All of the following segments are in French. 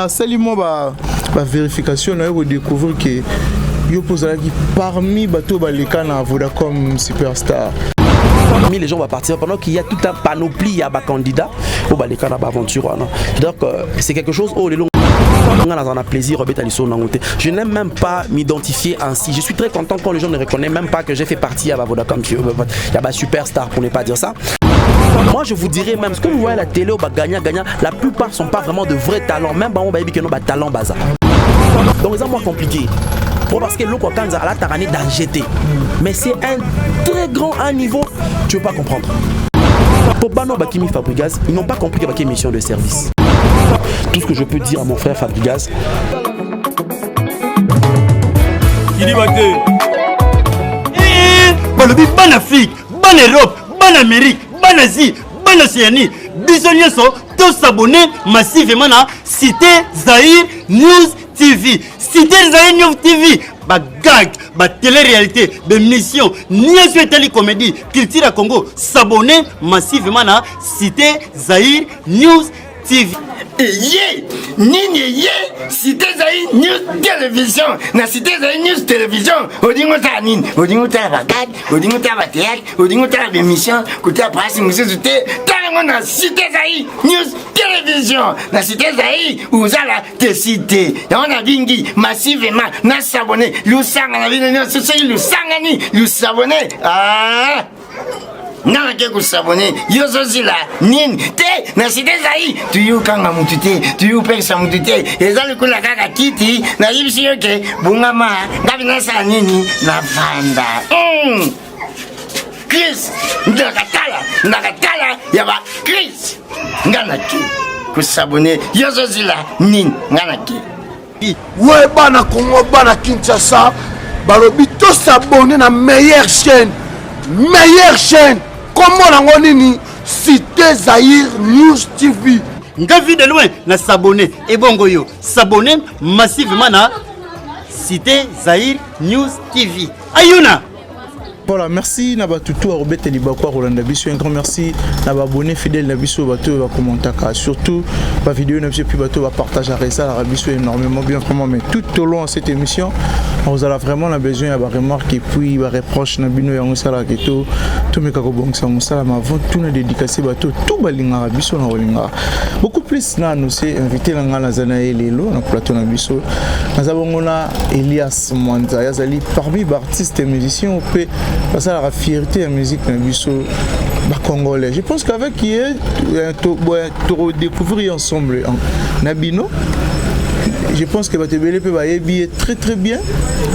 Salut-moi, la vérification, on a découvert que yo posera qui parmi bateau balékana Vodacom Superstar. Les gens vont partir pendant qu'il y a tout un panoplie à candidats au balékana aventure. Donc c'est quelque chose où les longs on a plaisir. Je n'aime même pas m'identifier ainsi. Je suis très content quand les gens ne reconnaissent même pas que j'ai fait partie à Vodacom. Il y a Superstar pour ne pas dire ça. Moi je vous dirais même ce que vous voyez à la télé au gagnant, la plupart sont pas vraiment de vrais talents. Même on va dire que nos talents bazar. Donc c'est moins compliqué. Parce que l'eau quand on a la tarannée d'angété. Mais c'est un très grand niveau. Tu veux pas comprendre. Pour Bano Bakimi Fabregas, ils n'ont pas compris qu'il y a une mission de service. Tout ce que je peux dire à mon frère Fabregas. Il dit bonne Afrique, bonne Europe, bonne Amérique, bonne Asie, bonne Océanie. Bisognes sont tous abonnés massivement à Cité Zahir News TV. Cité Zahir News TV. Ba gag, ba télé-réalité, ba mission, ni sur télé comédie, culture à Congo, s'abonner massivement à Cité Zahir News TV. Yé, Nini Yé, Cité Zahir News Télévision, na Cité Zahir News Télévision, Odingo Tanin, Odingo Tabagad, Odingo Tabatéak, Odingo Tabémission, Côté à Prasse, Monsieur Zouté, Talango na Cité Zahir News Télévision, na Cité Zahir, Ouzala, te cité, on a bingi, massivement, na s'abonner, Lusanga, la ville de Soussi, Lusangani, Lusabonner, ah! Nana ke kusabone yozo zila nin te na Cité Zahir tuyu kanga mutute tuyu pesa mutute ezali kula kaka kiti na yibisi yoke bungama ngabi na sa nini na vanda Chris ndakatala yaba Chris ngana ki kusabone yozo zila nin ngana ki ouais bana Congo bana Kinshasa balobi to s'abonner na meilleure chaîne comment on nini Cité Zahir News TV. Nga vu de loin na s'abonner et bongo yo s'abonner massivement na Cité Zahir News TV. Ayuna. Voilà, merci Nabatutu Robert Libakwa Rolanda Bisso, un grand merci Nababonné fidèle Nabisso Bato va commenter surtout la vidéo Nabisso puis Bato va partager ça la Rabisso énormément bien vraiment mais tout au long de cette émission vous allez vraiment besoin d'avoir remarque et puis va reproche Nabino ya musala keto tout mes kakobong sa musala mais avant tout na dédicacé Bato tout balinga Rabisso na Rolinga beaucoup plus na nous c'est invité la ngana zana elelo na plateau Nabisso nous avons na Elias Mwanza yazali parmi les artistes et musiciens on peut parce que la fierté de la musique congolais. Je pense qu'avec hier, on découvrir ensemble Nabino. Je pense que Batebele peut être très très bien.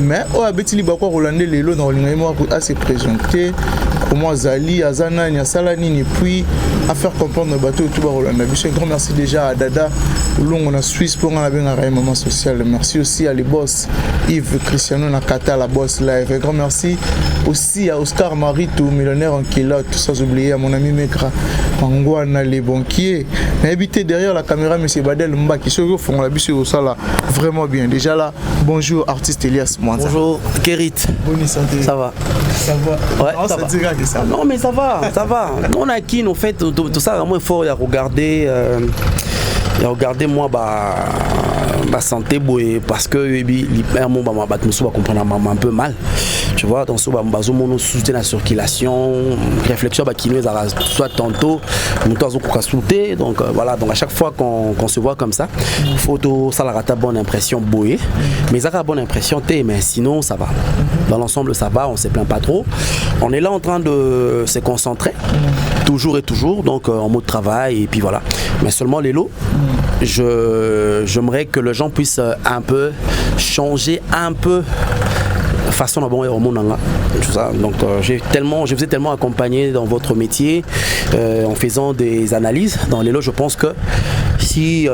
Mais au Abeti Libakwa Rolandais Lelo dans l'Ingaïmo a se présenter. Comment Zali, Azana, Niasalani, et puis à faire comprendre le bateau tout Rolanda. Un grand merci déjà à Dada, Long on a Suisse pour un moment social. Merci aussi à les boss Yves Cristiano Nakata, la boss live. Un grand merci aussi à Oscar Marito, millionnaire en Kilote, sans oublier à mon ami Mekra, Angwana, les banquiers. Habité derrière la caméra, M. Badel Mba qui se font la bus au sala vraiment bien. Déjà là, bonjour artiste Elias Mwanza. Bonjour Kérit. Bonne santé. Ça va. Ça va. Ouais, non, ça va. Ça. Non mais ça va. On a qui en fait tout ça vraiment fort à regarder. Moi ma santé parce que je comprendre un peu mal, tu vois, donc mon soutien la circulation réflexion qui nous soit tantôt donc voilà, donc à chaque fois qu'on se voit comme ça photo ça la bonne impression boé mais ça a bonne impression mais sinon ça va dans l'ensemble ça va, on se plaint pas trop, on est là en train de se concentrer toujours et toujours donc en mode travail et puis voilà, mais seulement les lots j'aimerais que les gens puissent un peu changer un peu façon dont on monde tout ça. Donc je vous ai tellement accompagné dans votre métier en faisant des analyses dans les lots. Je pense que si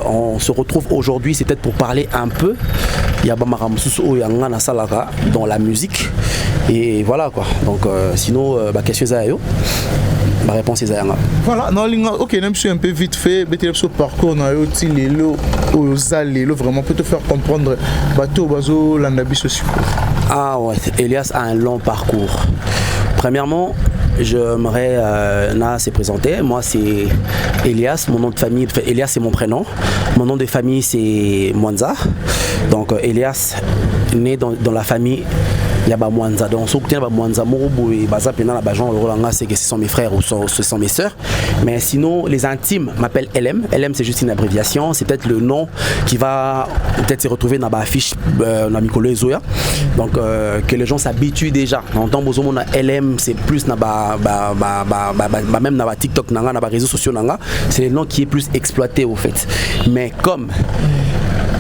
on se retrouve aujourd'hui, c'est peut-être pour parler un peu dans la musique et voilà quoi. Donc sinon question ma réponse est voilà, non, ok, je suis un peu vite fait, ce parcours, vraiment pour te faire comprendre bateau bazo landabiso. Ah ouais, Elias a un long parcours. Premièrement, j'aimerais se présenter. Moi, c'est Elias, mon nom de famille. Elias, c'est mon prénom. Mon nom de famille, c'est Mwanza. Donc, Elias, né dans la famille. Il y a Mwanza. Donc, ce que Mwanza, c'est que ce sont mes frères ou ce sont mes sœurs. Mais sinon, les intimes m'appellent LM. LM, c'est juste une abréviation. C'est peut-être le nom qui va peut-être se retrouver dans la fiche dans Mikolo et Zoya. Donc, que les gens s'habituent déjà. En tant que LM, c'est plus même dans TikTok, dans les réseaux sociaux. C'est le nom qui est plus exploité au fait. Mais comme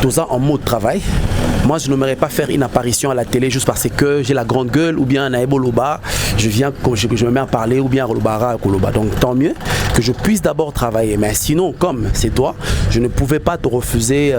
tout ça en mode travail, moi je n'aimerais pas faire une apparition à la télé juste parce que j'ai la grande gueule ou bien Naebo Loba, je me mets à parler ou bien Rolobara Koloba. Donc tant mieux que je puisse d'abord travailler. Mais sinon, comme c'est toi, je ne pouvais pas te refuser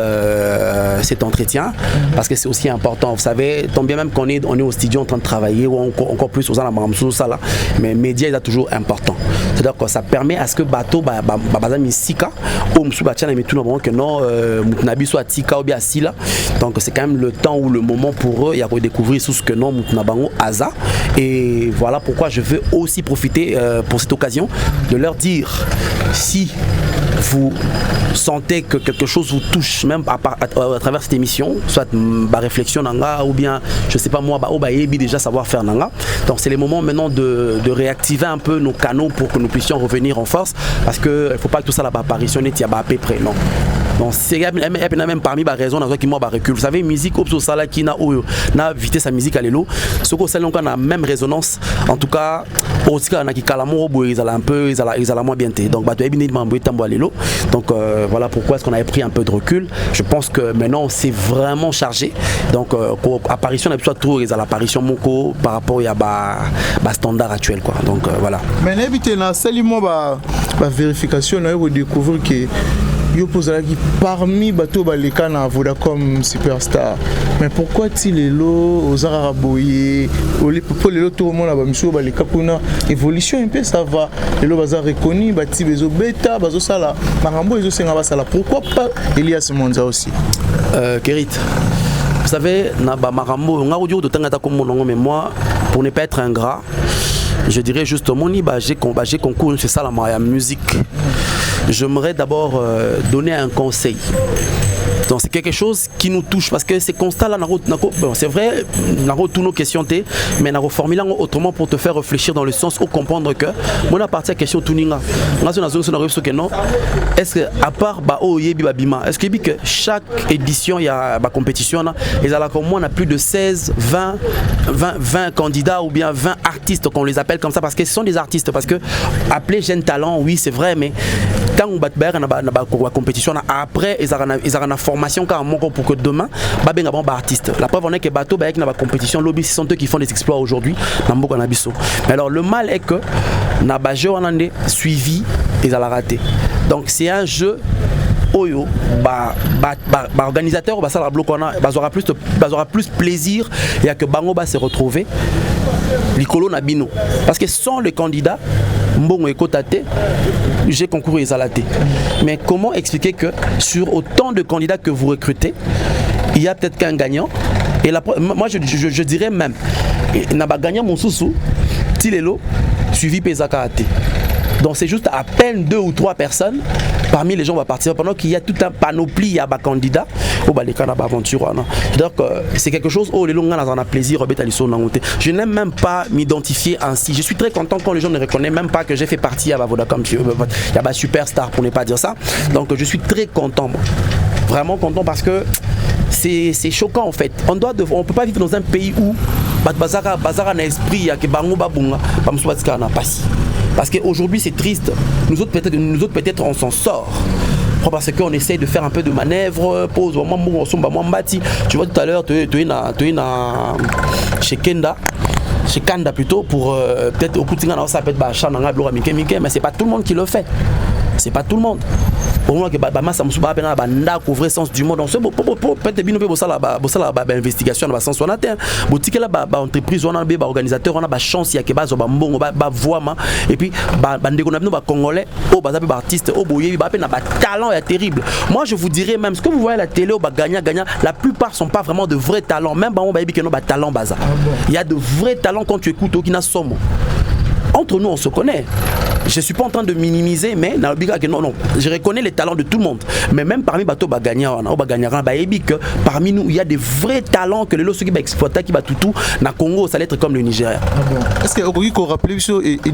cet entretien parce que c'est aussi important. Vous savez, tant bien même qu'on est au studio en train de travailler ou encore plus aux alamamsou ça là, mais médias est toujours important. C'est-à-dire que ça permet à ce que bateau bazami sika ou msuba tchana mais tout le monde que non mutnabi soit tika ou bien sila. Donc c'est quand même le temps ou le moment pour eux, il y a à découvrir sous ce que non mutnabango aza. Et voilà pourquoi je veux aussi profiter pour cette occasion de leur dire si vous sentez que quelque chose vous touche même à travers cette émission, soit ma réflexion nanga ou bien je sais pas moi déjà savoir faire nanga. Donc c'est le moment maintenant de réactiver un peu nos canaux pour que nous puissions revenir en force parce que il faut pas que tout ça là apparition n'est à peu près non. Donc c'est même parmi les raisons dans qui moi recule. Vous savez musique au sala qui na vitesse sa musique à l'élo, ce que celle on a même résonance en tout cas au tika na ki kalamo ils allaient un peu ils allaient moins bien. Donc bato ebini mambo tambo à l'élo. Donc voilà pourquoi est-ce qu'on avait pris un peu de recul. Je pense que maintenant c'est vraiment chargé. Donc apparition n'a plus trop ils à l'apparition moko par rapport à ba standard actuel quoi. Donc voilà. Mais n'habitez na seulement ba vérification là vous découvrir que yo posala qui parmi bateau baleka na Vodacom Superstar. Mais pourquoi ti lelo aux araboyé pour lelo tout le monde ba miso baleka kuna évolution un peu ça va lelo baza reconnu bati bezo beta bazo sala marambo ezo senga basala pourquoi pas Elias Mwanza aussi Kerit. Vous savez na ba marambo nga audio de tangata comme mon mais moi pour ne pas être ingrat je dirais juste moni j'ai concours c'est ça la musique. J'aimerais d'abord donner un conseil. Donc c'est quelque chose qui nous touche parce que ces constats-là, c'est vrai, tous nos questions, mais nous formulons autrement pour te faire réfléchir dans le sens où comprendre que moi à partir de la question Tuninga, est-ce que à part est-ce que chaque édition il y a une compétition et à comme moi on a plus de 16, 20 candidats ou bien 20 artistes qu'on les appelle comme ça parce que ce sont des artistes parce que appeler jeunes talents oui c'est vrai mais quand on bat la compétition après ils ont une formation pour que demain ils soient artistes. La preuve on est que bateau avec la compétition lobby ce sont eux qui font des exploits aujourd'hui dans Mboka Nabiso. Mais alors le mal est que na baje on a suivi ils ont raté. Donc c'est un jeu oyo organisateur aura plus plaisir et à que bango va se retrouver likolo na bino parce que sans les candidats mbongo ekotate j'ai concours et salaté. Mais comment expliquer que sur autant de candidats que vous recrutez il y a peut-être qu'un gagnant et moi je dirais même n'a pas gagnant mon sous tilelo suivi Pesaka até. Donc c'est juste à peine 2 ou 3 personnes parmi les gens vont participer pendant qu'il y a tout un panoplie à candidats au Balékana aventure. Donc c'est quelque chose où les longs on a plaisir je n'aime même pas m'identifier ainsi. Je suis très content quand les gens ne reconnaissent même pas que j'ai fait partie à Vodacom. Il y a Superstar pour ne pas dire ça. Donc je suis très content. Vraiment content parce que c'est choquant en fait. On peut pas vivre dans un pays où bazara na esprit ya ke bango babunga bamsubatika na pasi. Parce qu'aujourd'hui c'est triste. Nous autres peut-être on s'en sort. Parce qu'on essaye de faire un peu de manœuvre, pause, tu vois tout à l'heure, tu es chez Kenda. Chez Kanda plutôt pour peut-être au coup de ça peut être mais c'est pas tout le monde qui le fait. C'est pas tout le monde. Pour moi que Bama ça me souba pena banda couvrir sens du monde donc peut-être bien pour ça la investigation dans sens on a boutique là entreprise on a ba organisateur on a ba chance ya que ba mbongo ba voix et puis bande qu'on a ba congolais au ba artiste au boyer ba pena ba talent est terrible. Moi je vous dirais même ce que vous voyez à la télé au ba gagnant la plupart sont pas vraiment de vrais talents même ba on ba que no ba talent baza. Il y a de vrais talents quand tu écoutes au Kina Somo. entre nous on se connaît. Je ne suis pas en train de minimiser, mais non, je reconnais les talents de tout le monde. Mais même parmi Bato Bagagnan, parmi nous, il y a des vrais talents que les lots qui va exploiter, qui va tout na Congo, ça va être comme le Nigeria. Est-ce que vous pouvez rappeler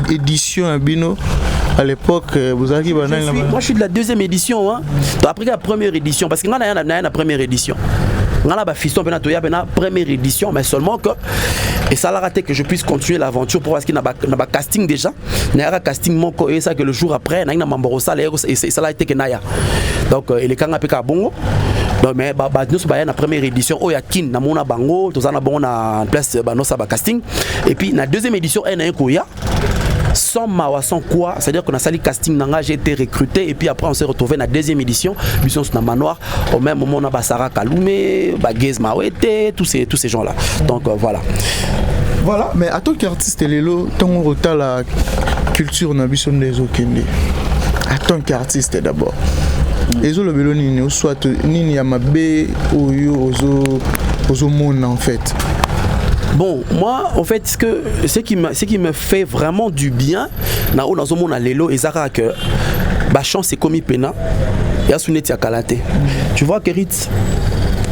l'édition Bino à l'époque vous avez moi je suis de la deuxième édition. Hein. Donc, après la première édition, parce que moi, la première édition. On a la première édition, mais seulement que, et ça l'a raté que je puisse continuer l'aventure pour parce qu'il y a un casting déjà. Il y a un casting et ça que le jour après, il y a un Mamborosa et ça l'a été que Naya. Donc, il est quand même à Bongo. Donc, mais nous sommes la première édition, il y a Kin, Namona Bango, tout ça, on a en place Banosa casting. Et puis, la deuxième édition, il y a un Koya. Sans mawa, sans quoi, c'est-à-dire qu'on a sali casting nanga, j'ai été recruté et puis après on s'est retrouvé dans la deuxième édition, mission sur manoir, au même moment on a Basara Kaloumé, Bagez Mawete, tous ces gens-là. Donc voilà. Voilà, mais en tant qu'artiste, Lelo, tant on retard la culture na biso des Okende. En tant qu'artiste d'abord. Ezo le belo nini ou soit nini yamabe ou yo ozo mona en fait. Bon, moi, en fait, ce qui me fait vraiment du bien, dans mon lelo, et Zara que Bachan c'est comme Pena, et à Suneti à Kalate. Tu vois que Ritz,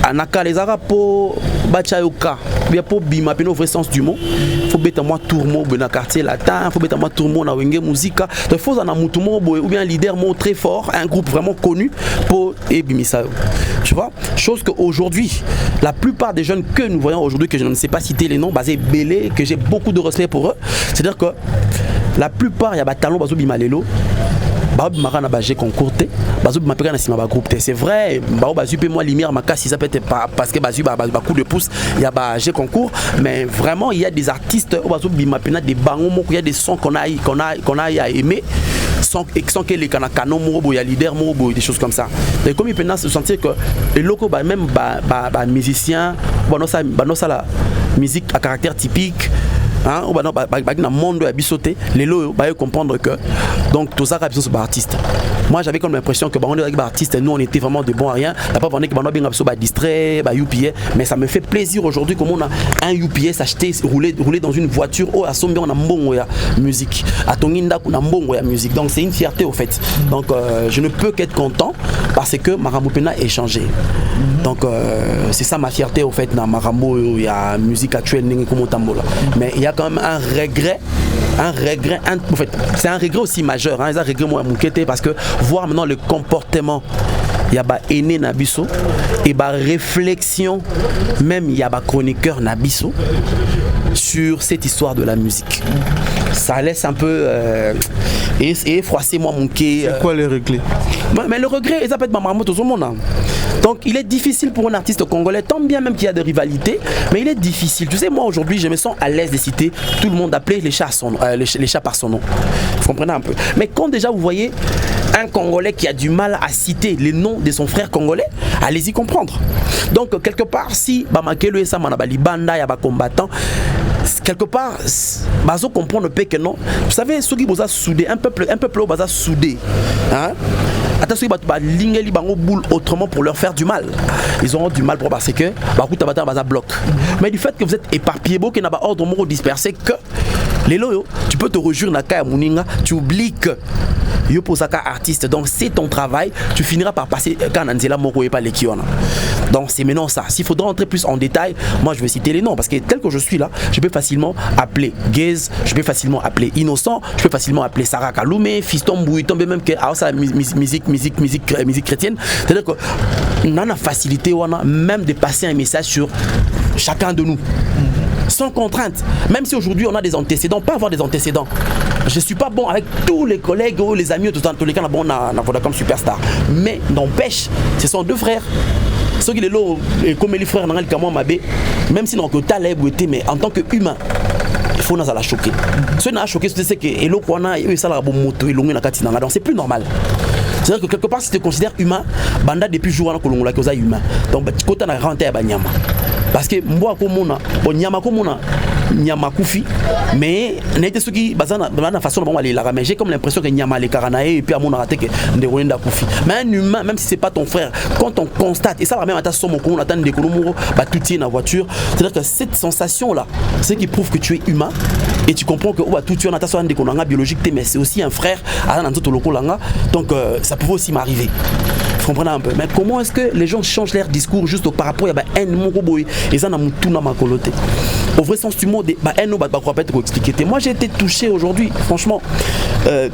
Anaka les Arabes pour Bachayoka, bien pour Bima, au vrai sens du mot. Il faut mettre moi tourmo dans le quartier latin, il faut mettre moi tourmo dans Wenge Musica. Il faut en amoutumo ou bien un leader très fort, un groupe vraiment connu pour Ebimisa. Tu vois, chose qu'aujourd'hui, la plupart des jeunes que nous voyons aujourd'hui, que je ne sais pas citer les noms, basés Belé, que j'ai beaucoup de respect pour eux, c'est-à-dire que la plupart, il y a des talents basés Bimalelo. C'est vrai, moi lumière ça peut être parce que coup de pouce il y a G concours, mais vraiment il y a des artistes des bangos, il y a des sons qu'on a aimé sans que les canons il y a leader des choses comme ça. Et comme il peut se sentir que les locaux même musiciens la musique à caractère typique. Hein, dans le monde de Bissoté, les lots comprendre que donc tous ça sont artistes. Moi j'avais comme l'impression que on est artistes, nous on était vraiment de bons à rien. La pas que on a bien distrait, UPA, mais ça me fait plaisir aujourd'hui comme on a un UPA s'acheter rouler dans une voiture à son bien on a bon musique. À Tonginda on a bon musique. Donc c'est une fierté au fait. Donc je ne peux qu'être content parce que Marambo Pena a changé. Donc c'est ça ma fierté au fait dans Marambo, il y a musique actuelle comme Tambola. Mais il y a quand même un regret, en fait, c'est un regret aussi majeur, hein, un regret moi parce que voir maintenant le comportement, il y a ba aîné Nabiso et ba réflexion, même il y a ba chroniqueur Nabiso sur cette histoire de la musique. Ça laisse un peu et froisser moi mon quai. C'est quoi le regret? Mais le regret, ça peut être ma maman tout le monde. Donc il est difficile pour un artiste congolais, tant bien même qu'il y a des rivalités, mais il est difficile. Tu sais, moi aujourd'hui, je me sens à l'aise de citer tout le monde, d'appeler les chats par son nom. Vous comprenez un peu. Mais quand déjà vous voyez un Congolais qui a du mal à citer les noms de son frère congolais, allez-y comprendre. Donc quelque part, si Bamakelo et Samanabali Banda, il y a des combattants, quelque part, bazo comprendre que non. Vous savez, ceux qui sont soudés, un peuple au bazar soudé. Hein? Attention, ils vont boule autrement pour leur faire du mal. Ils auront du mal pour parce que bloc. Mais du fait que vous êtes éparpillés, qu'il n'y a pas ordre mot dispersé, que les loyaux, tu peux te rejoindre na Kaya Mouninga, tu oublies que yo posaka artiste, donc c'est ton travail, tu finiras par passer quand Nanzela Moko et pas les Kiona. Donc c'est maintenant ça. S'il faudra entrer plus en détail, moi je vais citer les noms parce que tel que je suis là, je peux facilement appeler Gaze, je peux facilement appeler Innocent, je peux facilement appeler Sarah Kaloumé, Fiston Bouiton, même que ça musique chrétienne. C'est-à-dire que on a la facilité, même de passer un message sur chacun de nous. Sans contrainte, même si aujourd'hui on a des antécédents, pas avoir des antécédents. Je suis pas bon avec tous les collègues ou les amis, tous les cas, on a comme superstar. Mais n'empêche, ce sont deux frères. Ceux qui sont là, comme les frères, même si on a mais en tant qu'humain, il faut nous la choquer. Ce qui n'a choqué, c'est que donc c'est plus normal. C'est-à-dire que quelque part, si tu te considères humain, banda depuis jour en Colombo, là, humain. Donc, quand on a rentré à Banyama. Parce que moi, comme on a, Nyama Koufi, mais n'était ce qui basana de façon de aller la mais j'ai comme l'impression que Nyama les Karanae et puis à mon raté que de Rwanda Koufi. Mais un humain, même si c'est pas ton frère, quand on constate, et ça la même à son on attend des Kolomoro, bah tout est dans la voiture, c'est-à-dire que cette sensation là, c'est qui prouve que tu es humain et tu comprends que tout tu es en attention des Kolanga biologique, mais c'est aussi un frère à un autre Lokolanga, donc ça pouvait aussi m'arriver. Vous comprenez un peu, mais comment est-ce que les gens changent leur discours juste par rapport à un mot et ça n'a tout dans ma coloté. Au vrai sens du mot, moi j'ai été touché aujourd'hui, franchement,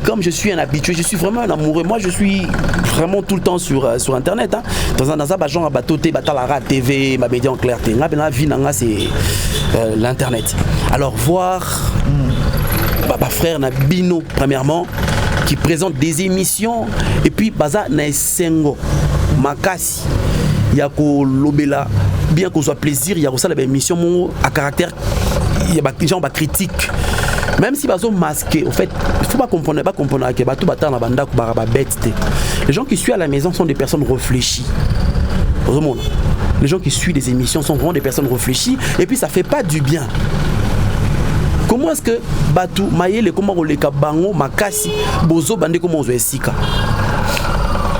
comme je suis un habitué, je suis vraiment un amoureux, moi je suis vraiment tout le temps sur internet, hein. Dans un genre à batoté, batalara TV, ma média en clarté, la vie c'est l'internet. Alors voir ma frère Nabino premièrement qui présente des émissions et puis baza na esengo makasi ya ko lobela bien qu'on soit plaisir il y a aussi la émission à caractère il y a des gens critique même si bazo masqué au fait il faut pas comprendre que bato bata na banda ko ba bête. Les gens qui suivent à la maison sont des personnes réfléchies. Vraiment. Les gens qui suivent des émissions sont vraiment des personnes réfléchies et puis ça fait pas du bien. Comment est-ce que Batu Mayele comment on les kabango makasi bozo bande comment on esika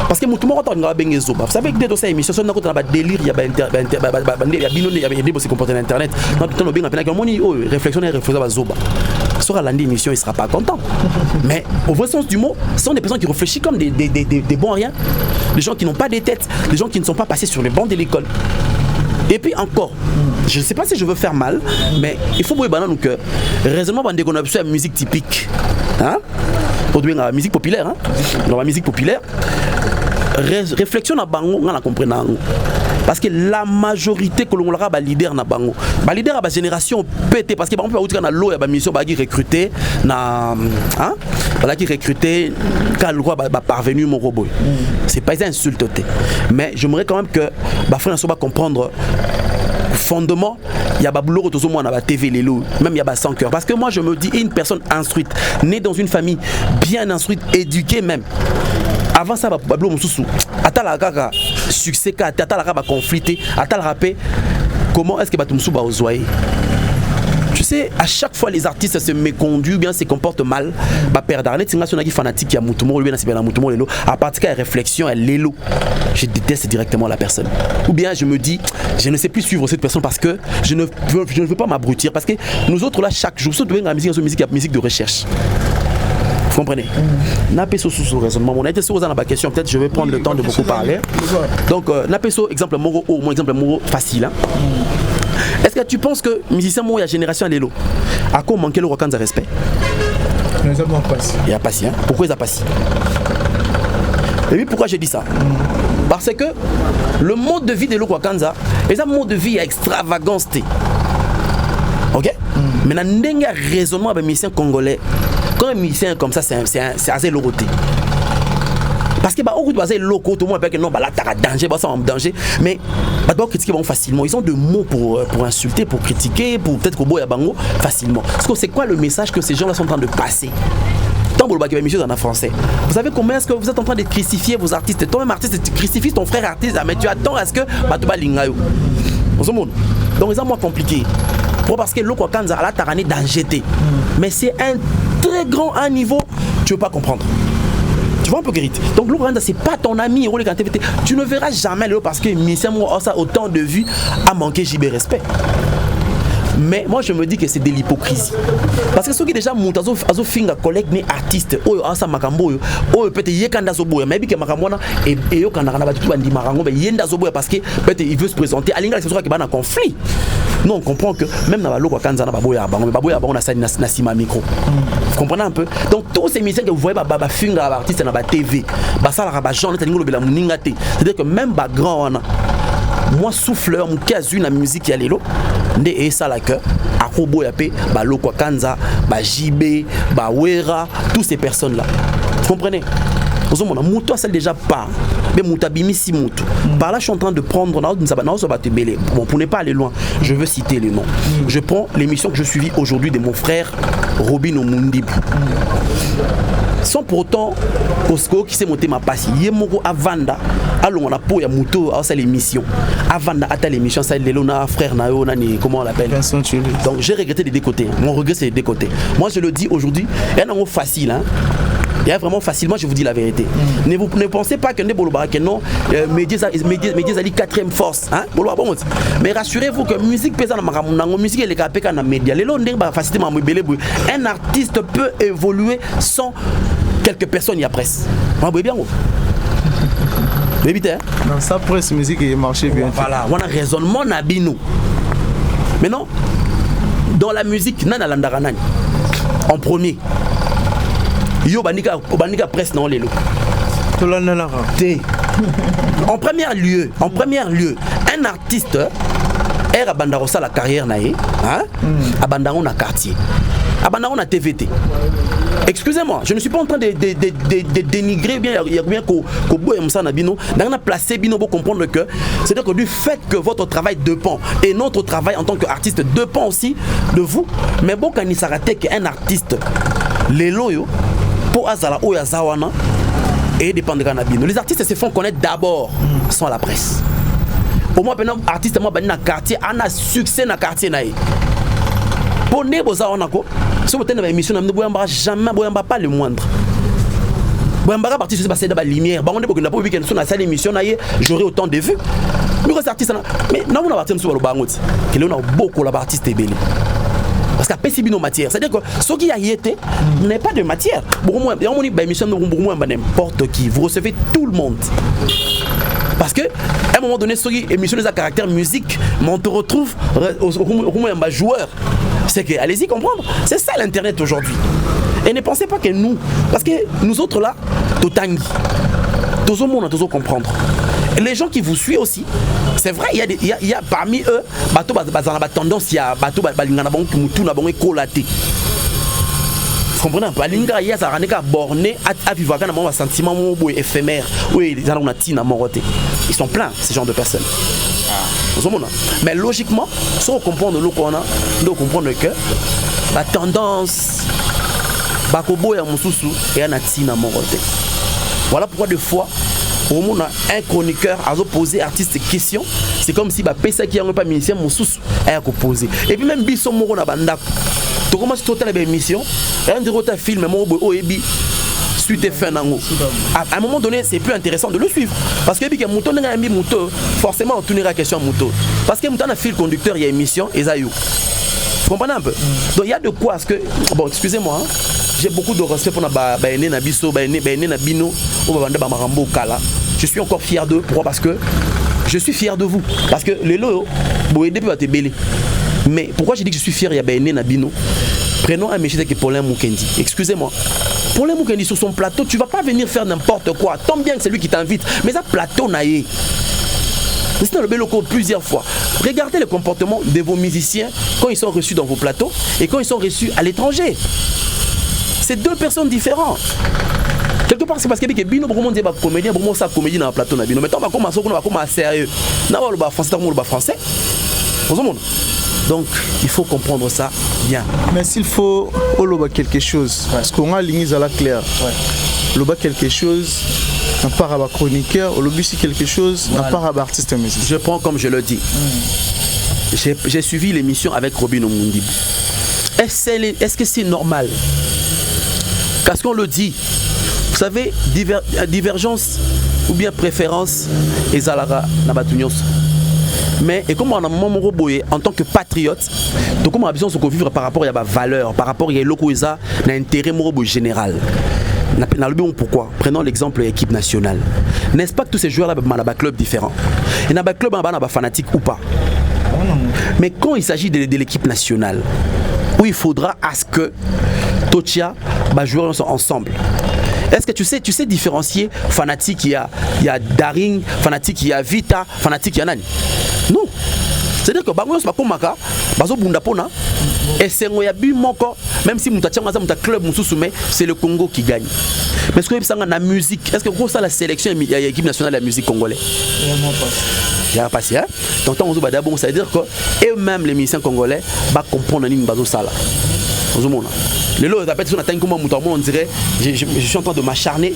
parce que tout le monde a bien vous savez que dans cette émission on a délire il y a binone il y a des se comporter sur internet dans tout le bien réflexion zoba sur la émission il sera pas content mais au vrai sens du mot ce sont des personnes qui réfléchissent comme des bons rien, des gens qui n'ont pas de tête, des gens qui ne sont pas passés sur les bancs de l'école. Et puis encore, je ne sais pas si je veux faire mal, mais il faut que raisonnement qu'on a la musique typique, hein? Pour la musique populaire, hein? Dans la musique populaire, réflexion à bango, on la comprend. Parce que la majorité que l'on a leader na bango, leader à la génération pété parce que par exemple on a l'eau et la mission qui recruter na hein? Voilà qui recruter quand le roi parvenu mon robot. C'est pas une insulte, mais j'aimerais quand même que ma frère soit comprendre fondement il y a baboulot autour de moi dans la TV les loups même il y a sans cœur parce que moi je me dis une personne instruite née dans une famille bien instruite éduquée même avant ça bablo mususu atala kaka succès ka atala ka ba conflité atala rapé comment est-ce que batumsu ba ozoyer. Tu sais, à chaque fois les artistes se méconduisent, bien se comportent mal, bah perdre. Les gens qui fanatiques qui a Moutoumou, lui, c'est bien la Moutoumou, l'élo. À partir de la réflexion, elle l'élo. Je déteste directement la personne. Ou bien je me dis, je ne sais plus suivre cette personne parce que je ne veux pas m'abrutir. Parce que nous autres là, chaque jour, surtout dans la musique de recherche. Vous comprenez? N'a pas sous raisonnement. On a été sur la question, peut-être je vais prendre le temps de beaucoup parler. Donc, n'a pas exemple moro au moins exemple moro facile. Hein? Est-ce que tu penses que musicien moi la génération à l'élo à quoi manquer le Rwakanza respect? Il n'y a pas si. Hein? Pourquoi ils a pas si? Et puis pourquoi je dis ça? Parce que le mode de vie de Rwakanza est un mode de vie à extravagance. Ok? Mais dans un raisonnement avec un musicien congolais, quand un musicien comme ça c'est assez loroté. Parce que beaucoup de bases locaux, tout le monde appelle que non, là t'as danger, ça en danger. Mais pas de critiquer facilement. Ils ont de mots pour insulter, pour critiquer, pour peut-être qu'au bout y a bango facilement. Parce que c'est quoi le message que ces gens-là sont en train de passer? Tant que le monsieur en français. Vous savez combien est-ce que vous êtes en train de crucifier vos artistes? Toi-même artiste, tu crucifies ton frère artiste, mais tu attends à ce que Batuba Lingayo. Donc c'est moins compliqué. Parce que l'eau Kanza là t'as ramené danger. Mais c'est un très grand niveau, tu veux pas comprendre. Tu vois un peu guérite. Donc l'Ouganda c'est pas ton ami tu ne verras jamais l'eau parce que ça autant de vues a manqué JB respect. Mais moi je me dis que c'est de l'hypocrisie. Parce que ceux qui déjà montent à finga collègue mais artiste oyo asa makambo oyo peut-être yekanda zoboya mais que makamwana et yo kana kana batu bandi marango mais yenda zoboya parce que peut-être il veut se présenter à l'inga c'est sûr qu'il y a un conflit. Nous on comprend que même dans la loi kanza na baboya bango mais baboya bango na sali na sima micro. Vous comprenez un peu? Donc tous ces musiciens que vous voyez ba finga artiste na ba TV ba sala ba genre na ngolo bela muninga te. C'est-à-dire que même ba grand moi souffleur mon casu na musique ya lelo nde et ça la que akobo ya pe ba lokwa kanza ba JB ba wera toutes ces personnes là vous comprenez vous mon moto ça déjà pas mais mutabimi si moto par là je suis en train de prendre bon pour ne pas aller loin je veux citer les noms je prends l'émission que je suivis aujourd'hui de mon frère Robin Omundibu sans pour autant Cosco qui s'est monté ma passe yemoko avanda allons on a po ya moto à l'émission avanda à l'émission ça lelona frère nayo nani comment on l'appelle donc j'ai regretté des deux côtés mon regret c'est des deux côtés moi je le dis aujourd'hui il y a un facile hein. Il y a vraiment facilement, je vous dis la vérité. Ne pensez pas que non, médias ali quatrième force. Hein? Mais rassurez-vous que musique pèse dans musique elle est capée dans médias. Un artiste peut évoluer sans quelques personnes y a presse. Bien. Non, ça presse musique il marché bien. Voilà, on a raisonnement nabino. Mais non, dans la musique, nana landaranani. En premier. Yo banika presse non lelo. En premier lieu, un artiste est abandarosa la carrière naé, hein? Abandaron na quartier. Abandaron na TVT. Excusez-moi, je ne suis pas en train de dénigrer bien il y a bien qu'au bout ça na bino, dans placer bino pour comprendre que c'est-à-dire que du fait que votre travail dépend et notre travail en tant qu'artiste dépend aussi de vous, mais bon quand il s'arrête qu'un artiste les loyo pour Azala ou Yazawana et dépend de Ganabino. Les artistes se font connaître d'abord sans la presse. Au moins, un artiste dans le quartier a un succès dans le quartier. Pour ne pas avoir si vous avez une émission, vous ne jamais pas le moindre. Vous n'avez pas parti sur la lumière. Vous n'avez pas vu que nous avons une émission, j'aurai autant de vues. Nous, les artistes, mais nous avons parti sur le banc. Il y a beaucoup d'artistes belés. Parce qu'à PCB nos matières, c'est-à-dire que ce qui a été n'est pas de matière. Il y a une émission n'importe qui, vous recevez tout le monde. Parce que à un moment donné, ce qui émission des caractère musique, mais on te retrouve au joueur. C'est que allez-y comprendre. C'est ça l'internet aujourd'hui. Et ne pensez pas que nous, parce que nous autres là, totangi, tous au monde, tous comprendre. Et les gens qui vous suivent aussi, c'est vrai, il y a parmi eux, bateau tendance, il y a bateau balingana bon mutu na bon écolaté. Vous comprenez un peu? Balinga il y a ça raneka borné à vivre quand on a un sentiment éphémère. Oui, les gens ont moroté. Ils sont pleins ces genres de personnes. Mais logiquement, si on comprend le qu'on a, on doit comprendre que la tendance bakobo ya mususu et un atina moroté. Voilà pourquoi des fois au monde un chroniqueur a posé artiste question, c'est comme si pesa qui a pas musicien mon sous a posé. Et puis même biso moko na banda. Tu commences tout à l'émission, et on dirait film mon oebi suite et fin nango. À un moment donné, c'est plus intéressant de le suivre parce que puis mouton n'a mis mouton, forcément on tournera question mouton. Parce que mouton a fil conducteur, il y a émission et ça you. Vous comprenez un peu? Donc il y a de quoi parce que bon, excusez-moi, hein, j'ai beaucoup de respect pour baene na biso, baene na bino ou banda ba marambo kala. Je suis encore fier d'eux. Pourquoi? Parce que je suis fier de vous. Parce que les lots, vous aidez à te bêler. Mais pourquoi j'ai dit que je suis fier? Il y a Baene Nabino. Prenons un monsieur qui est Paulin Mukendi. Excusez-moi. Paulin Mukendi sur son plateau, tu ne vas pas venir faire n'importe quoi. Tant bien que c'est lui qui t'invite. Mais ça, plateau naïe. C'est dans le Beloko plusieurs fois. Regardez le comportement de vos musiciens quand ils sont reçus dans vos plateaux et quand ils sont reçus à l'étranger. C'est deux personnes différentes. Quelque part, c'est parce que Bino, beaucoup de gens comédien, beaucoup de comédie dans le plateau. Mais tant qu'on commence à sérieux, on va français. Donc, il faut comprendre ça bien. Mais s'il faut quelque chose, parce qu'on a ligne à la claire. Quelque chose, à part à chroniqueur, au lobby quelque chose, à part à artiste musique. Je prends comme je le dis. J'ai suivi l'émission avec Robin Omundi. Est-ce que c'est normal? Parce qu'on le dit. Vous savez, divergence ou bien préférence et Zalara Nabatunios. Mais et comme on a un moment en tant que patriote, donc on a besoin de vivre par rapport à la valeur, par rapport à l'intérêt général. Pourquoi? Prenons l'exemple de l'équipe nationale. N'est-ce pas que tous ces joueurs-là ont un club différent? Il y a un club fanatique ou pas? Mais quand il s'agit de l'équipe nationale, où il faudra à ce que Totia, les joueurs sont ensemble. Est-ce que tu sais différencier fanatique, il y a Daring, fanatique, il y a Vita, fanatique, il y a Nani? Non. C'est-à-dire que Bango c'est pas maka, bazo bundapona et c'est même si muta club mais c'est le Congo qui gagne. Mais est-ce que ça la musique, est-ce que ça la sélection de l'équipe nationale de la musique congolaise? Il y a pas passé hein. Donc on bon, ça veut dire que eux-mêmes les musiciens congolais va comprendre ni bazo sala. Les lots, on dirait, je suis en train de m'acharner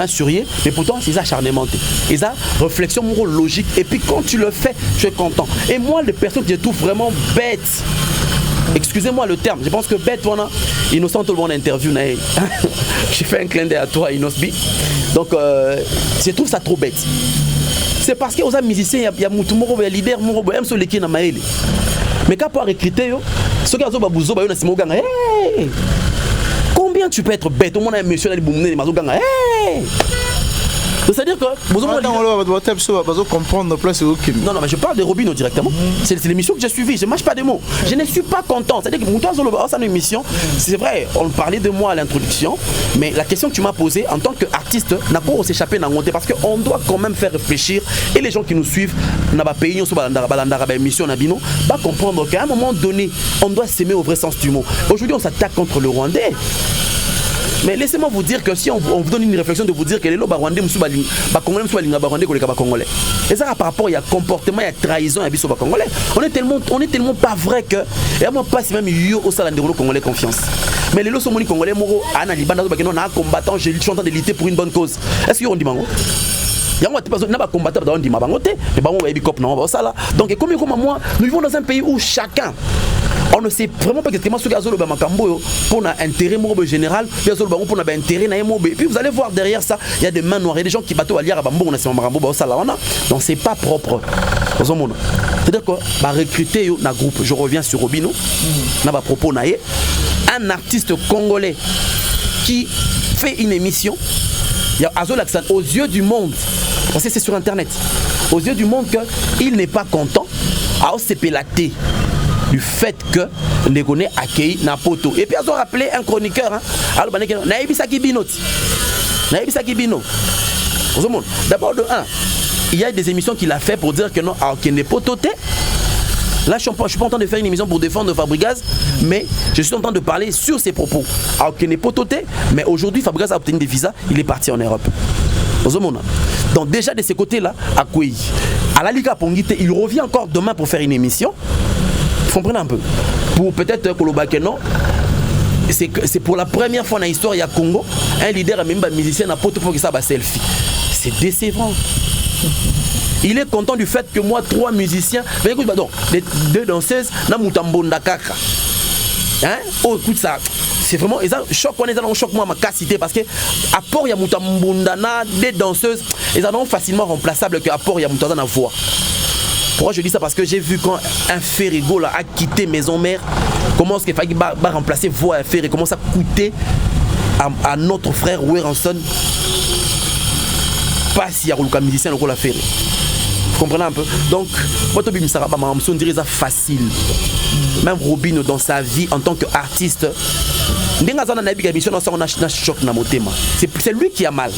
sur eux, mais pourtant, c'est acharnement. Et ça, réflexion logique. Et puis, quand tu le fais, tu es content. Et moi, les personnes que je trouve vraiment bêtes, excusez-moi le terme, je pense que bête, voilà, Innocent, tout le monde interview, j'ai fait un clin d'œil à toi, Inosbi. Donc, je trouve ça trop bête. C'est parce que aux musiciens, il y a Moutoumoro, il y a leader, il y a Msoleki na Maël. Mais quand pour recruter, ceux qui ont besoin de se faire, combien tu peux être bête? Au moins, un monsieur qui a c'est-à-dire que comprendre place. Non, mais je parle de Robino directement. C'est l'émission que j'ai suivie. Je ne mâche pas des mots. Je ne suis pas content. C'est-à-dire que c'est une émission. C'est vrai, on parlait de moi à l'introduction, mais la question que tu m'as posée en tant qu'artiste n'a pas s'échapper dans monter parce qu'on doit quand même faire réfléchir et les gens qui nous suivent n'a pas payé sur la émission Nabino va comprendre qu'à un moment donné, on doit s'aimer au vrai sens du mot. Aujourd'hui, on s'attaque contre le Rwandais. Mais laissez-moi vous dire que si on vous donne une réflexion de vous dire que les lots Rwandais Congolais. Et ça par rapport il y a comportement, il y a trahison, il y a Congolais. On est tellement pas vrai que et moi pas si même yo au salon de Congolais confiance. Mais les lots sont Congolais moro ana libanda bakeno na combattant, je suis en train de lutter pour une bonne cause. Est-ce qu'ils ont dit mango? Il y a pas combattant dans dit mabangote, mais bon cop non ça là. Donc comme moi nous vivons dans un pays où chacun on ne sait vraiment pas exactement ce qu'il y a pour l'intérêt général, pour l'intérêt. Puis vous allez voir derrière ça, il y a des mains noires, il y a des gens qui battent à l'IA, donc c'est pas propre. C'est-à-dire que recruter un groupe, je reviens sur Robino, propos un artiste congolais qui fait une émission, il y a aux yeux du monde, parce que c'est sur internet, aux yeux du monde qu'il n'est pas content à s'épilater du fait que Ndegone accueille Napoto. Et puis ils ont rappelé un chroniqueur, alors Naïbisaki Bino. D'abord de 1, il y a des émissions qu'il a fait pour dire que non, qu'il n'est pas toté. Là, je ne suis pas en train de faire une émission pour défendre Fabregas, mais je suis en train de parler sur ses propos. Alors qu'il n'est pas toté, mais aujourd'hui, Fabregas a obtenu des visas, il est parti en Europe. Donc déjà de ce côtés-là, à Kouyi, à la Liga Pongite, il revient encore demain pour faire une émission. Vous comprenez un peu? Pour peut-être Kolobakeno, c'est pour la première fois dans l'histoire, il y a Congo, un leader, même un musicien, n'a pas pour que ça va selfie. C'est décevant. Il est content du fait que moi, 3 musiciens, mais écoute, donc, les 2 danseuses, na Mutambonda Kaka. Hein? Oh, écoute ça. C'est vraiment, choc, on est dans un choc, moi, ma cassité, parce que, apport, il y a Mutambonda, des danseuses, ils sont facilement remplaçables que apport, il y a Mutambonda voix. Pourquoi je dis ça? Parce que j'ai vu quand un Ferrigo là, a quitté Maison Mère, comment est-ce qu'il fallait remplacer voix à Ferrigo, comment ça coûtait à notre frère Werenson, pas si il y a un musicien qui l'a fait. Vous comprenez un peu? Donc, moi, on dirait ça facile. Même Robino dans sa vie en tant qu'artiste, c'est lui qui a mal.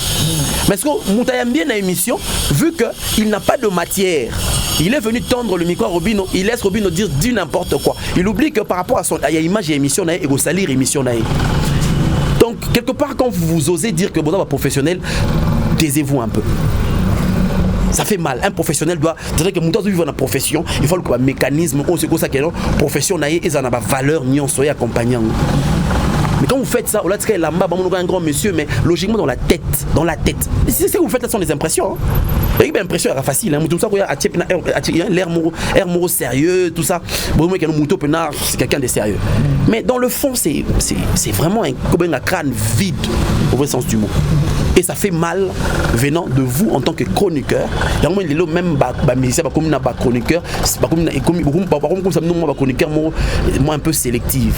Mais est-ce que Moutayam bien dans l'émission, vu qu'il n'a pas de matière, il est venu tendre le micro à Robino, il laisse Robino dire n'importe quoi. Il oublie que par rapport à son image et émission, il va salir l'émission. Donc, quelque part, quand vous osez dire que vous êtes professionnel, taisez-vous un peu. Ça fait mal. Un professionnel doit dire que Mouta vivre dans la profession, il faut le mécanisme, on sait quoi ça que profession ils en a pas valeur ni on soit accompagnant. Mais quand vous faites ça, là c'est là-bas, un grand monsieur, mais logiquement dans la tête. C'est ce que vous faites, là sont des impressions. Et une impression est facile. Tout ça, l'air moro sérieux, tout ça. C'est quelqu'un de sérieux. Mais dans le fond, c'est vraiment un crâne vide, au vrai sens du mot. Et ça fait mal venant de vous en tant que chroniqueur. Il y a même musicien comme un chroniqueur, moi un peu sélectif.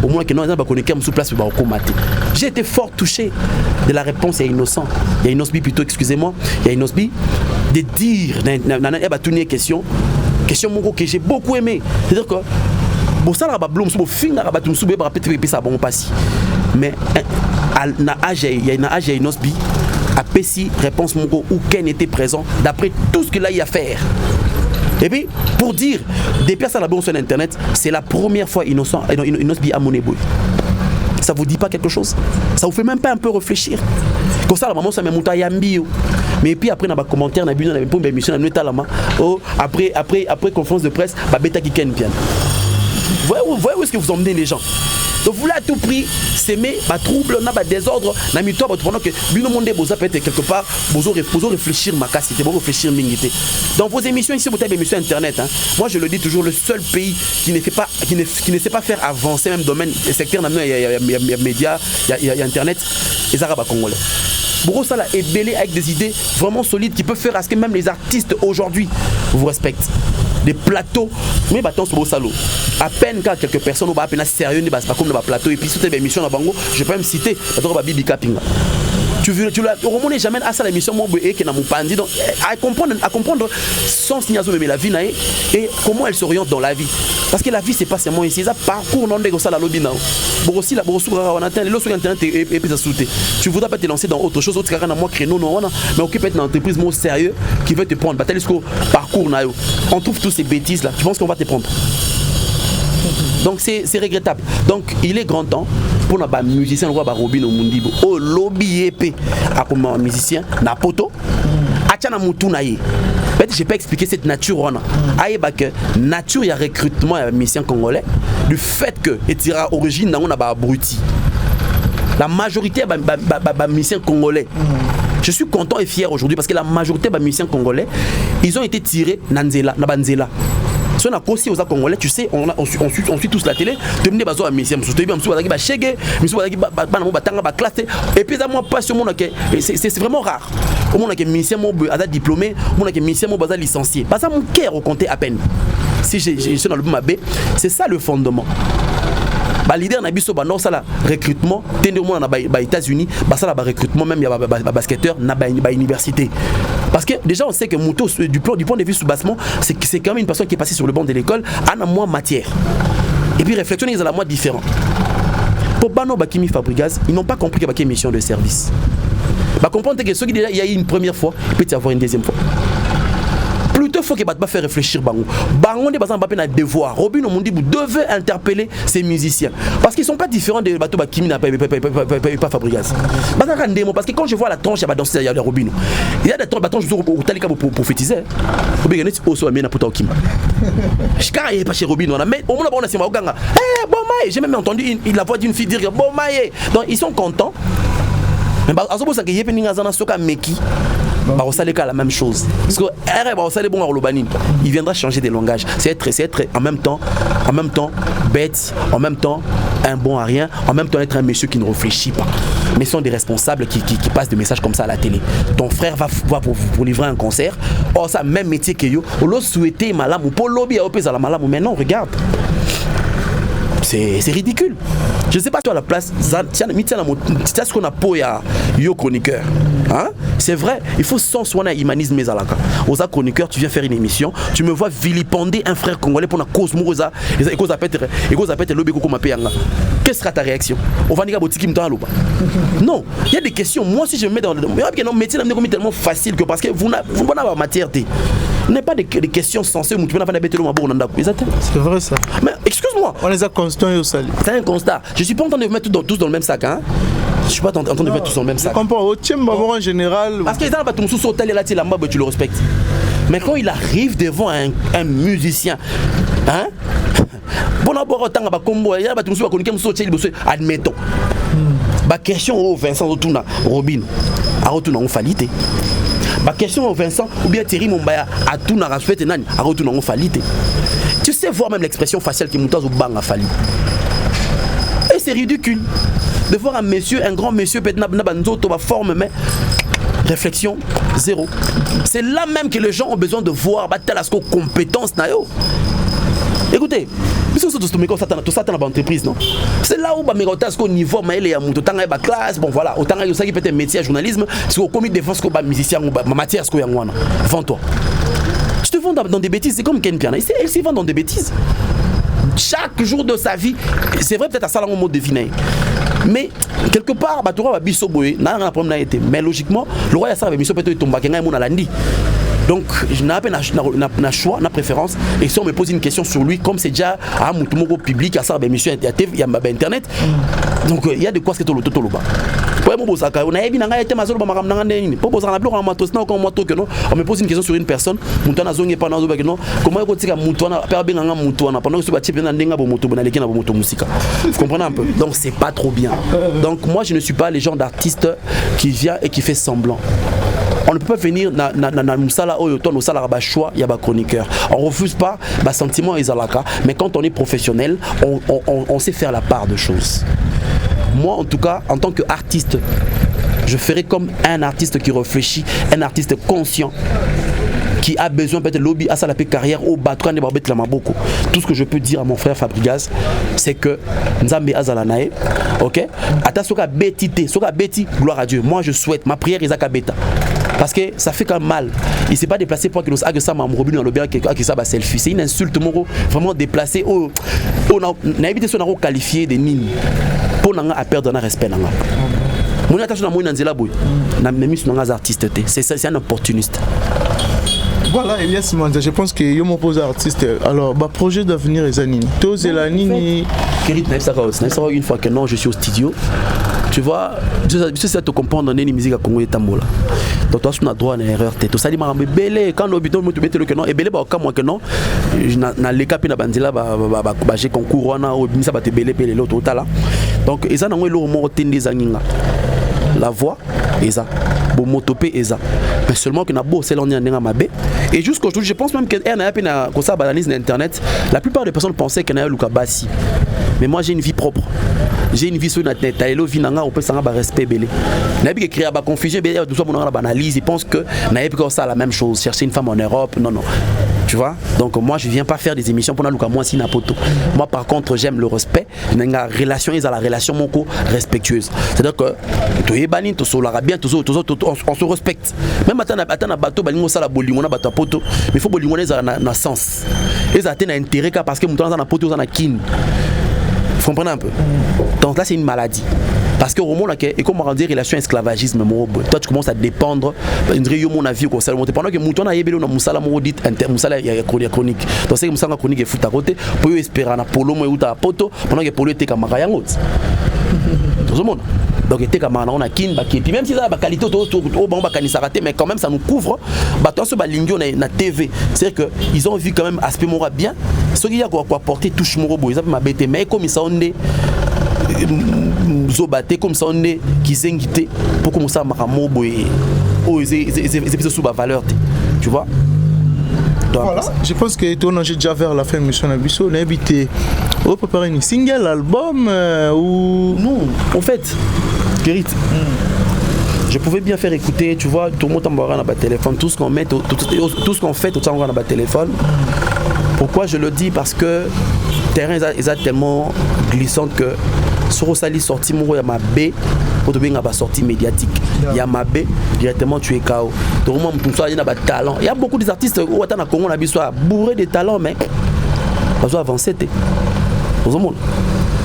Au moins que nous avons chroniqueur sous place pour combattre. J'ai été fort touché de la réponse à Innocent. Il y a Inosbi plutôt, excusez-moi. Il y a Inosbi de dire une question que j'ai beaucoup aimé. C'est-à-dire que bon ça là blum so fin là batum so be ba peut-être ça bon passi. Mais na âge il y a une âge Inosbi a péci réponse mon où Ken était présent d'après tout ce qu'il a eu à faire. Et puis pour dire des personnes là-bas sur internet, c'est la première fois Inosbi à Moneboy. Ça vous dit pas quelque chose? Ça vous fait même pas un peu réfléchir? Comme ça la maman ça me monta yambi. Mais puis après dans les commentaires, dans la première émission après conférence de presse, beta qui ken bien. Vous voyez où est-ce que vous emmenez les gens? Donc vous voulez à tout prix s'aimer, trouble, désordre, pendant que bino monde boza peut être quelque part, bozo réfléchir ma casse, bozo réfléchir mingité. Dans vos émissions ici, vous avez des émissions internet. Hein. Moi je le dis toujours, le seul pays qui ne sait pas faire avancer même domaine, secteur, il y a médias, il y a internet, les Arabes congolais. Beaucoup ça là est belé avec des idées vraiment solides qui peuvent faire à ce que même les artistes aujourd'hui vous respectent. Des plateaux, mais bâtons sur Bossalo. À peine quand quelques personnes ont pas sérieux, comme dans plateau et puis sur tes émissions dans Bango, je peux même citer Bibi Kapinga. Tu ne jamais à ça l'émission qui n'a pas dit donc à comprendre son signation mais la vie et comment elle s'oriente dans la vie parce que la vie c'est pas seulement ici ça parcours non de ça la lobby non bon aussi la on attend les sur internet et puis ça sauter tu voudrais pas te lancer dans autre chose autre carrément dans moi créneau non mais occupe être une entreprise moins sérieux qui veut te prendre bataille jusqu'au parcours on trouve tous ces bêtises là tu penses qu'on va te prendre. Donc c'est regrettable. Donc il est grand temps pour nos musiciens roi Robin au Mundibo. Oh lobby épée à comme musicien na poto. Achana mutu na ye. Peut-être je peux expliquer cette nature on a. Aïe bah que nature il y a recrutement à musiciens congolais du fait que et tira origine na on a ba abruti. La majorité ba musiciens congolais. Je suis content et fier aujourd'hui parce que la majorité des musiciens congolais ils ont été tirés Nanzela na Banzela. Si on a aussi aux Congolais, tu sais, on suit tous la télé, tu me dis bazo à Messia, et puis moi pas sur mon c'est vraiment rare. Au monde que Messia mon diplômé, mon que Messia mon bazar licencié. Pas ça mon cœur au compter à peine. Si je suis dans le B, c'est ça le fondement. Bah leader na biso ba non ça la recrutement tende mo na ba États-Unis ba ça la recrutement même il y a ba basketteur na ba université parce que déjà on sait que Mouto du point de vue sous-bassement c'est quand même une personne qui est passée sur le banc de l'école a moins matière et puis réflexion ils ont la moins différent pour Bano Bakimi Fabregas ils n'ont pas compris qu'il y a une mission de service bah comprendre que ceux qui déjà il y a eu une première fois il peut y avoir une deuxième fois. Plutôt faut qu'il va faire réfléchir Bango. Bango des bazan pas devoir. Robin Omundi vous devez interpeller ces musiciens parce qu'ils sont pas différents des bateaux Bakimi n'a pas Fabregas. Parce que quand je vois la tranche à danser il y a le Robin. Il y a des tranches bâtons toujours au talika pour prophétiser. Robin est aussi amena pour Kim. Je carré pas chez Robin mais au moins on a c'est Maoganga. Eh bon maï, j'ai même entendu la voix d'une fille dire bon maï. Donc ils sont contents. Mais azobo ça que yepeninga zana soka meki. Bah, la même chose. Parce que il viendra changer des langages. C'est être en même temps bête, en même temps un bon à rien, en même temps être un monsieur qui ne réfléchit pas. Mais ce sont des responsables qui passent des messages comme ça à la télé. Ton frère va pour livrer un concert. Oh, ça même métier que yo. On l'a souhaité malam ou pour lobby à opérer la malam. Mais non, regarde. C'est ridicule. Je ne sais pas toi à la place, c'est ce qu'on a pour yo chroniqueur. Hein? C'est vrai, il faut sans soin humanisme mais à la aux chroniqueurs, tu viens faire une émission, tu me vois vilipender un frère congolais pour la cause mourosa et cause appelle lobby comme péanga. Quelle sera ta réaction? On va dire botiki mta loba. Non, il y a des questions. Moi si je me mets dans le métier est tellement facile que parce que vous n'avez pas matière. Vous n'avez pas des questions sensées où tu n'as pas d'habiter le mabou. C'est vrai ça. Mais excuse-moi. On les a constants et au salut. C'est un constat. Je suis pas en train de mettre tous dans le même sac. Hein? Je suis pas en train de mettre tous dans le même sac. Je comprends. Au tiem en général. Parce que tu le respectes. Mais quand il arrive devant un musicien, hein? Bon d'abord autant ba combo ya ba tumsu ba konike muso tsheli boso admettons. Ba question au Vincent Otuna Robin. A Otuna on falité. Ba question au Vincent ou bien Thierry Mombaya a tout na rasfete nani a Otuna on falité. Tu sais voir même l'expression faciale qui monte au bang a fallu. Et c'est ridicule de voir un monsieur, un grand monsieur peut-être na banzoto ba forme mais réflexion zéro. C'est là même que les gens ont besoin de voir ba telle asko compétence na yo. Écoutez, tout ça dans l'entreprise, non? C'est là où au niveau de classe, bon voilà, autant que ça qui peut être métier à journalisme, c'est au comité de défense que musicien ou matière que vends-toi. Je te vends dans des bêtises, c'est comme Ken Piana, elle s'y vend dans des bêtises. Chaque jour de sa vie, c'est vrai peut-être à ça là on mot deviner. Mais quelque part, mais logiquement, le roi a ça avec Misso peut-être tomber donc, je n'ai pas choix, na préférence. Et si on me pose une question sur lui, comme c'est déjà un public, à ça, il y a internet. Donc, il y a de quoi ce que tu as. Vraiment, on a vu nanga été mazolo ba makam nanga nini. Pour poser un bloc en matos na encore moto que non. On me pose une question sur une personne. Muntana zonge pa na zo ba que non. Comment est-ce que mutwana père benga mutwana pendant que ce bati na ndenga bo moto bonaleki na bo moto musika. Vous comprenez un peu? Donc c'est pas trop bien. Donc moi je ne suis pas le genre d'artiste qui vient et qui fait semblant. On ne peut pas venir na musala oyo to no sala ba choix ya ba chroniqueur. On refuse pas ba sentiment ezalaka, mais quand on est professionnel, on sait faire la part de choses. Moi en tout cas, en tant qu'artiste, je ferai comme un artiste qui réfléchit, un artiste conscient qui a besoin peut-être lobby à sa carrière au batouan de Barbet Lamaboko. Tout ce que je peux dire à mon frère Fabregas, c'est que Nzambe Azalanae, ok? Ata soka betité, soka beti, gloire à Dieu. Moi je souhaite, ma prière est à beta. Parce que ça fait quand même mal. Il ne s'est pas déplacé pour que ça m'a dans le bien que ça va selfie. C'est une insulte moro vraiment déplacée. On a évité son aro qualifié de nini. Pour n'anga à perdre un respect n'anga. Mon attention à moi n'anzela boy. Na même sur n'anga artiste c'est un opportuniste. Voilà, Elias Manza, je pense que yo m'oppose artiste. Alors, bah projet d'avenir est anine. Tous et la nini. Kérit n'a pas une fois que non, je suis au studio. Tu vois, je sais te comprendre dans les musiques à Congo et Tambola. Donc toi, tu as droit à une erreur. Tu as dit, mais belé, quand l'obito me met le canon, et belé, bah, comme moi que non, na les capines à Bandila, bah, j'ai concours, on a mis ça, bah, te belé, belé, l'autre, là. Donc, ils ont un peu mot des aninga. La voix, Eza. Bon, motopé, Eza. Mais seulement que na beau, c'est l'on y a un mabé. Et jusqu'aujourd'hui, je pense même que comme ça, banalise l'internet, la plupart des personnes pensaient qu'il y a un Luka Bassi. Mais moi, j'ai une vie propre. J'ai une vie sur Internet. On peut s'en respect belé. N'a pas écrit à la confusion, tout ça, mon analyse. Ils pensent que n'a pas ça la même chose. Chercher une femme en Europe, non. Tu vois? Donc moi, je viens pas faire des émissions pour nous moi si n'importe. Moi, par contre, j'aime le respect. Une relation, ils ont la relation mon respectueuse. C'est-à-dire que tu es banni, tu es bien, on se respecte. Même attends na bateau, balingo ça la bolingo na bateau poto. Mais il faut bolingo na sens. Ils ont un intérêt parce que mon temps na poto, na kin. Vous comprenez un peu? Donc là c'est une maladie. Parce que au moment et comme on dit relation esclavagisme, toi tu commences à dépendre d'une réunion mon avis au salon. Pendant que mouton a yébélé na musala mo dit musala ya chronique. Donc c'est musala chronique et foot à côté pour espérer na polo mo uta poto pendant que polo était kamara yango. Tout le monde. Donc était kamara on a kin ba puis même si ça ba qualité au bon ba kanisa raté mais quand même ça nous couvre. Ba toi ce ba lingio na TV. C'est-à-dire que ils ont vu quand même aspect mora bien. Ce qui y a quoi porter touche moro bo, ils ont ma bête mais comme ça on est zobaté comme ça on est qui s'engité pour commencer à maramo boy oh c'est sous ma valeur tu vois. Donc, voilà, je pense que tu as déjà vers la fin de mission Abisso, on a habité au préparer un single album ou non en fait Guérit je pouvais bien faire écouter, tu vois, tout le monde envoie dans le téléphone, tout ce qu'on met, tout ce qu'on fait, tout ça envoie dans le téléphone. Pourquoi je le dis? Parce que le terrain est tellement glissant que sur Osali sorti il y a ma B pour bien avoir sortie médiatique. Il y a ma B directement tu es KO. Donc moi il y a des talents. Il y a beaucoup d'artistes au Congo on a besoin bourré de talents mais pas besoin avancer tout le monde.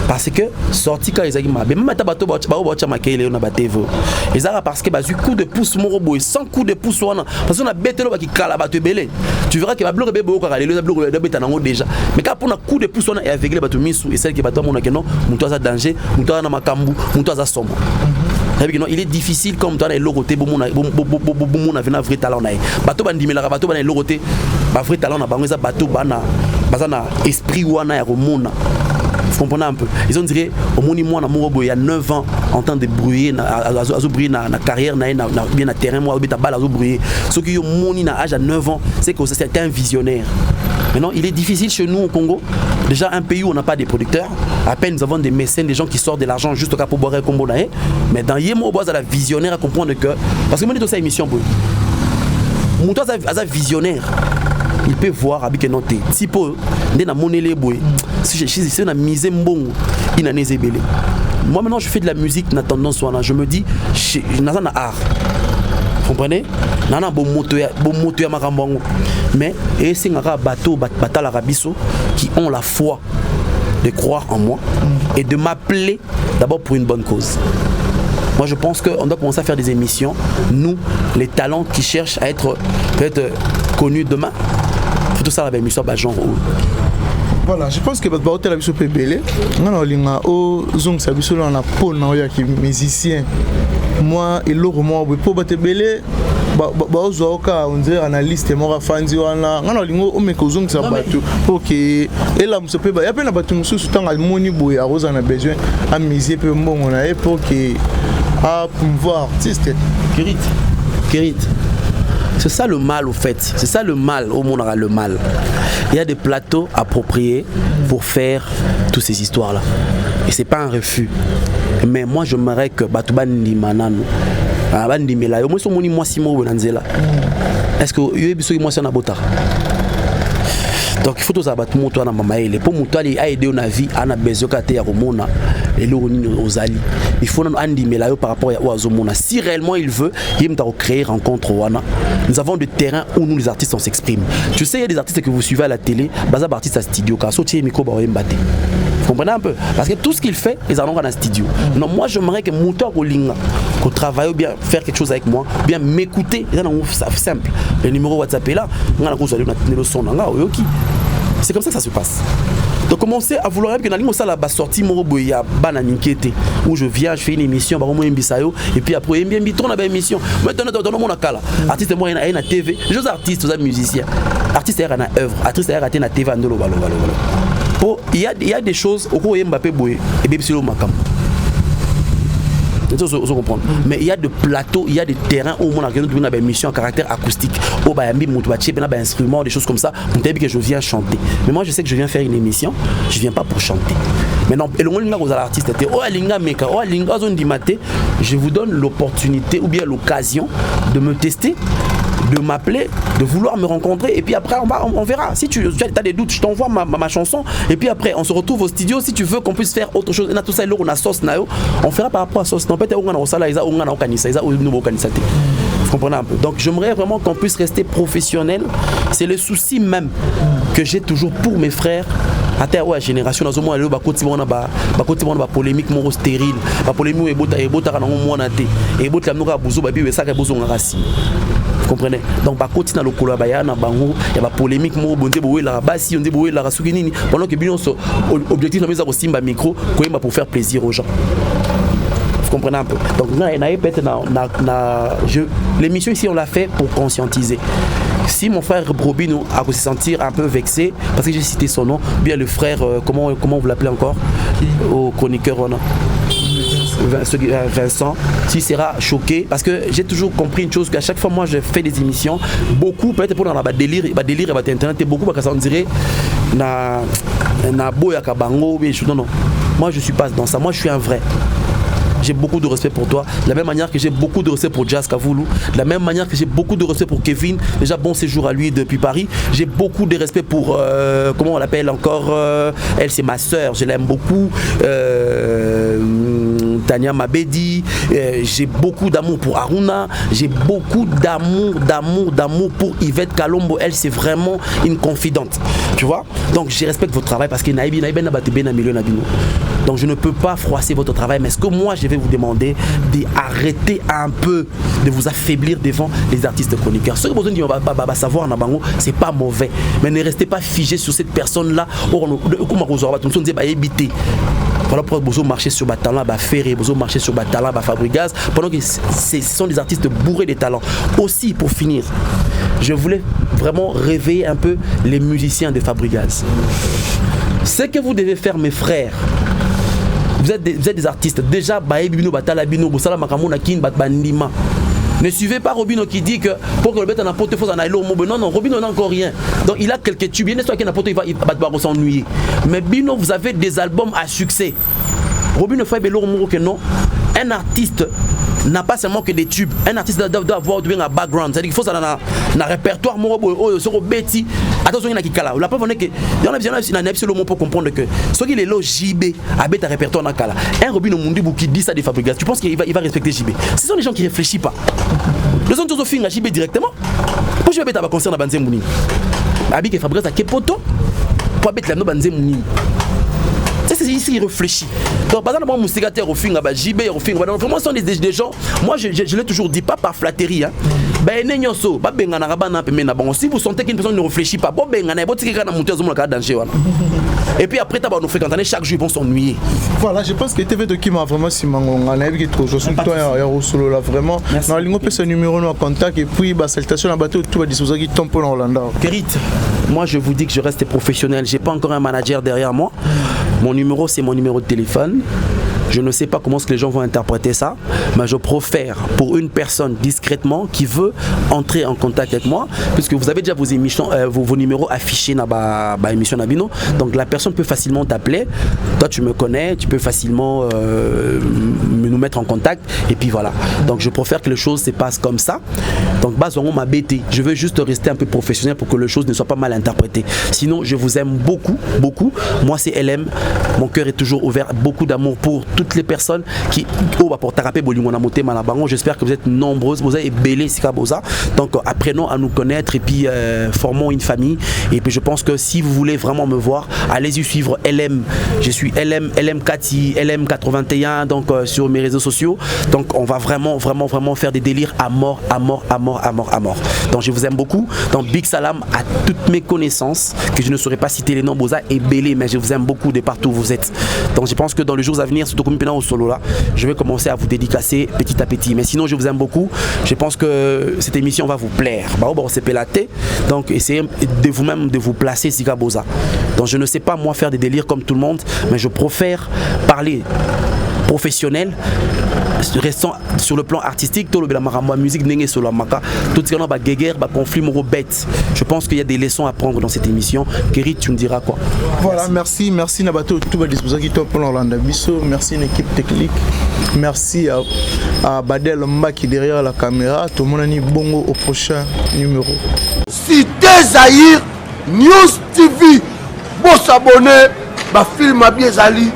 Parce que sorti quand ils ont ma même tabato ba ba makeile na batevo ezara parce que bazu coup de pouce moro boy sans coup de pouce wana parce qu'on a betelo ba ki kala ba te belé tu verras que ba bloquer bebo ka le bloquer de beta nango déjà mais quand pour na coup de pouce wana et avec les bateau misu et celle qui bateau mona que non muto za danger muto na makambu muto za somo. Il est difficile comme toi les loroté bomona vena vrai talent na bateau bandimela bateau bana loroté ba vrai talent na bango za bateau bana bazana esprit wana ya romona. Vous comprenez un peu? Ils ont dit au moins moi il y a 9 ans en train de brûler na carrière na bien na terrain moi ta balle à brûler ceux qui ont mon âge à 9 ans c'est que c'est un visionnaire. Maintenant il est difficile chez nous au Congo, déjà un pays où on n'a pas de producteurs, à peine nous avons des mécènes, des gens qui sortent de l'argent juste au cas pour boire un combo naé, mais dans Yemo Boaz à la visionnaire à comprendre que parce que moi je dis ça émission mon toi à visionnaire. Il peut voir avec un noté. Si peu, na monnaie les boy. Si on a misé mbong, il n'a pas belé. Moi maintenant je fais de la musique, na tendance je me dis, na un art. Vous comprenez? Nana bon moto ya makambango. Mais et c'est un bateau batal arabiso qui ont la foi de croire en moi et de m'appeler d'abord pour une bonne cause. Moi je pense qu'on doit commencer à faire des émissions, nous, les talents qui cherchent à être peut-être connus demain. Tout ça la émission genre voilà, je pense que votre hôtel a biso pe belé. On a linga o zong sa biso na pona ya ki musicien. moi eloko moi po batebele baozoka on dirait analyste moko fandi wana ngana lingo omeka ozongisa bato OK ela musope ba ya pe na bato mususu tanga moni boya roza na besoin a miser pe mbongo na époque à pouvoir artiste Kérit. C'est ça le mal au fait. C'est ça le mal, au monde aura le mal. Il y a des plateaux appropriés pour faire toutes ces histoires-là. Et c'est pas un refus. Mais moi j'aimerais que Batouban Ndimanano Bandimela, au moins son moni moi Simo Bonanzela. Est-ce que Yuebiso moi c'est un abotard? Donc il faut tous abattre mon toit dans ma maille. Pour mon toit, il a aidé au navire, on a besoin de à Romona et aux alliés. Il faut nous andimela par rapport à Azomona. Si réellement il veut, il va créer rencontre wana. Nous avons des terrains où nous les artistes on s'exprime. Tu sais, il y a des artistes que vous suivez à la télé, bazar artiste à studio, car sauter micro ba mbate. Vous comprenez un peu? Parce que tout ce qu'il fait, ils en ont dans le studio. Non, moi j'aimerais que mon toit qu'on travaille ou bien faire quelque chose avec moi, bien m'écouter. C'est simple. Le numéro WhatsApp est là. C'est comme ça que ça se passe. De commencer à vouloir que dans ça la sortie moroboya bananinkete où je viens, je fais une émission et puis après bien tourne la émission. Maintenant dans mon akala artiste moi il y a TV, les artistes, les musiciens, artiste il y a une œuvre, artiste il y a une TV andolo balo. Il y a des choses au cours Mbappé boy et bien sur le makam. Mais il y a des plateaux, il y a des terrains où on a une émission à caractère acoustique, où il y a un instrument, des choses comme ça. On t'a dit que je viens chanter. Mais moi je sais que je viens faire une émission, je viens pas pour chanter. Maintenant, je vous donne l'opportunité ou bien l'occasion de me tester, de m'appeler, de vouloir me rencontrer et puis après on verra. Si tu as des doutes, je t'envoie ma chanson et puis après on se retrouve au studio si tu veux qu'on puisse faire autre chose. On fera par rapport à sauce. Vous comprenez un peu. Donc j'aimerais vraiment qu'on puisse rester professionnel. C'est le souci même que j'ai toujours pour mes frères. À terre la génération dans au moins le polémique moro stérile, la polémique ebota na mona te ebota mnoka buzo ba biwe saka buzo ngasi. Vous comprenez? Donc ba continue na lokolo ba na bango ya ba polémique moro bonde bowe la basi onde bowe la rasuki nini pendant que bino so objectif na meza ko simba micro ko yemba pour faire plaisir aux gens. Vous comprenez un peu. Donc l'émission ici on l'a fait pour conscientiser. Si mon frère Robino a pu se sentir un peu vexé parce que j'ai cité son nom, bien le frère comment vous l'appelez encore au chroniqueur Vincent, s'il sera choqué parce que j'ai toujours compris une chose qu'à chaque fois moi je fais des émissions, beaucoup peut-être pour dans la délire et internet beaucoup parce qu'on dirait na boya kabango non. Moi je suis pas dans ça, moi je suis un vrai. J'ai beaucoup de respect pour toi, de la même manière que j'ai beaucoup de respect pour Jazz Kavoulou, de la même manière que j'ai beaucoup de respect pour Kevin, déjà bon séjour à lui depuis Paris, j'ai beaucoup de respect pour, comment on l'appelle encore, elle c'est ma soeur, je l'aime beaucoup, Tania Mabedi, j'ai beaucoup d'amour pour Aruna, j'ai beaucoup d'amour pour Yvette Kalombo, elle c'est vraiment une confidente, tu vois, donc je respecte votre travail parce que donc je ne peux pas froisser votre travail, mais ce que moi je vais vous demander d'arrêter un peu de vous affaiblir devant les artistes chroniqueurs. Ce que vous dites, savoir c'est pas mauvais, mais ne restez pas figé sur cette personne là. Voilà pourquoi vous marchez sur Batala, Ferré, vous marchez sur Batala, Fabrigaz, pendant que ce sont des artistes bourrés de talent. Aussi, pour finir, je voulais vraiment réveiller un peu les musiciens de Fabrigaz. Ce que vous devez faire, mes frères, vous êtes des artistes. Déjà, ne suivez pas Robino qui dit que pour que le bête en apporte faut en aller au mot. Non, Robino n'a encore rien. Donc il a quelques tubes. Il y a qui n'apporte, il va s'ennuyer. Mais Bino, vous avez des albums à succès. Robino fait bello que non. Un artiste n'a pas seulement que des tubes. Un artiste doit avoir un background. C'est-à-dire qu'il faut ça dans un répertoire sur Betty. Attention, il y en a qui kala. La preuve est que dans le mot pour comprendre que ce qui est là JB a un répertoire dans kala. Un Robino Mundi qui dit ça des Fabrigaz. Tu penses qu'il va respecter JB? Ce sont des gens qui ne réfléchissent pas. Les gens qui ont fait JB directement. Pour JB tu vas concert dans Banzé Mouni. Abi que Fabrigaz a Kepoto pour mettre la no Banzé Mouni. C'est ici il réfléchit. Donc par exemple, mon musicateur au film, JB au film, vraiment ce sont des gens, moi je l'ai toujours dit, pas par flatterie, hein, ben nenyoso ba bengana ka bana pembe na bango. Si vous sentez qu'une personne ne réfléchit pas, bon bengana bo tiki kana monter zomo ka danger wana. Et puis après t'as nous fréquenter chaque jour ils vont s'ennuyer. Voilà, je pense que TV de qui m'a vraiment simangonga na bi trop je suis toi ya solo là vraiment. Na lingo pe ce numéro no contact et puis ba salutation na bateau tout ba disposer qui tombe pour Hollande. Kerit, moi je vous dis que je reste professionnel, j'ai pas encore un manager derrière moi. Mon numéro c'est mon numéro de téléphone. Je ne sais pas comment les gens vont interpréter ça, mais je profère pour une personne discrètement qui veut entrer en contact avec moi, puisque vous avez déjà vos émissions, vos numéros affichés dans la émission Nabino. Donc la personne peut facilement t'appeler. Toi, tu me connais, tu peux facilement nous mettre en contact. Et puis voilà. Donc je préfère que les choses se passent comme ça. Donc Bazongo m'a bêté. Je veux juste rester un peu professionnel pour que les choses ne soient pas mal interprétées. Sinon, je vous aime beaucoup, beaucoup. Moi, c'est LM. Mon cœur est toujours ouvert. Beaucoup d'amour pour toutes les personnes qui pour t'arraper Bolingona Moté Malabango. J'espère que vous êtes nombreuses, vous avez belé Sikabosa. Donc apprenons à nous connaître et puis formons une famille. Et puis je pense que si vous voulez vraiment me voir, allez-y suivre LM. Je suis LM Kati, LM81 donc sur mes réseaux sociaux. Donc on va vraiment faire des délires à mort. Donc je vous aime beaucoup. Donc big salam à toutes mes connaissances que je ne saurais pas citer les noms Boza et belé, mais je vous aime beaucoup de partout où vous êtes. Donc je pense que dans les jours à venir, surtout comme au solo là, je vais commencer à vous dédicacer petit à petit. Mais sinon, je vous aime beaucoup. Je pense que cette émission va vous plaire. C'est pélaté. Donc, essayez de vous-même de vous placer Sikabosa. Donc, je ne sais pas moi faire des délires comme tout le monde, mais je préfère parler professionnel, restant sur le plan artistique, tout le la musique n'est sur la maka, tout ce qui est guerre, conflit bête. Je pense qu'il y a des leçons à prendre dans cette émission. Kerit, tu me diras quoi? Voilà, merci Nabato, tout va disposer qui pour l'Hollande Bisso, merci une équipe technique, merci à Badel Mba qui est derrière la caméra, tout le monde a dit bongo au prochain numéro. Cité Zahir News TV, bon s'abonner, film à bien Zali,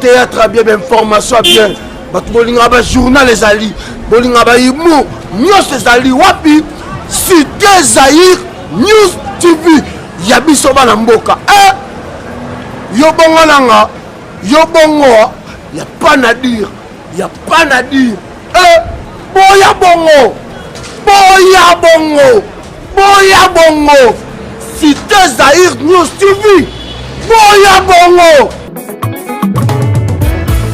théâtre à bien, information à bien. Bolinga ba journal les ali, bolinga ba imo, news les ali wapi, Cité Zahir News TV, yabiso bana mboka. Yo bongo nanga, yo bongo, y a pas à dire, boya bongo, Cité Zahir News TV, boya bongo.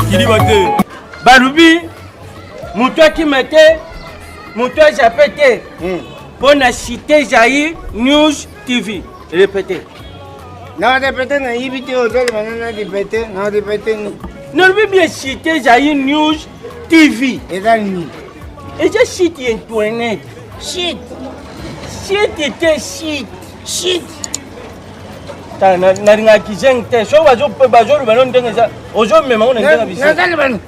Kili bate. Barubi, moutoua qui mettait, moutoua j'appelle pour la Cité Zahir News TV. Répétez. Non, répétez, non, répétez, non, répétez. Non, bien Cité Zahir News TV. Et là, ni. Et j'ai cité Internet. Shit. Était shit. Na kizeng te so bazo balon ndengeza ozo mema on ndenga biso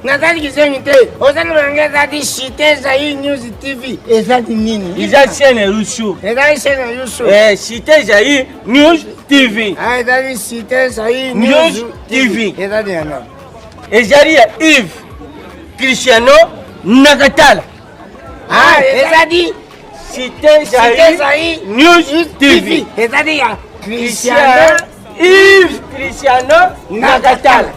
Natali kizeng te ozali bangeza di Cité Zahir News TV ezali nini iza chaîne Rushu Cité Zahir News TV ezali Cité Zahir News TV ezali yana ezali ya Yves Cristiano Nakatala ezali Cité Zahir News TV ezali ya Yves Cristiano Nakatala.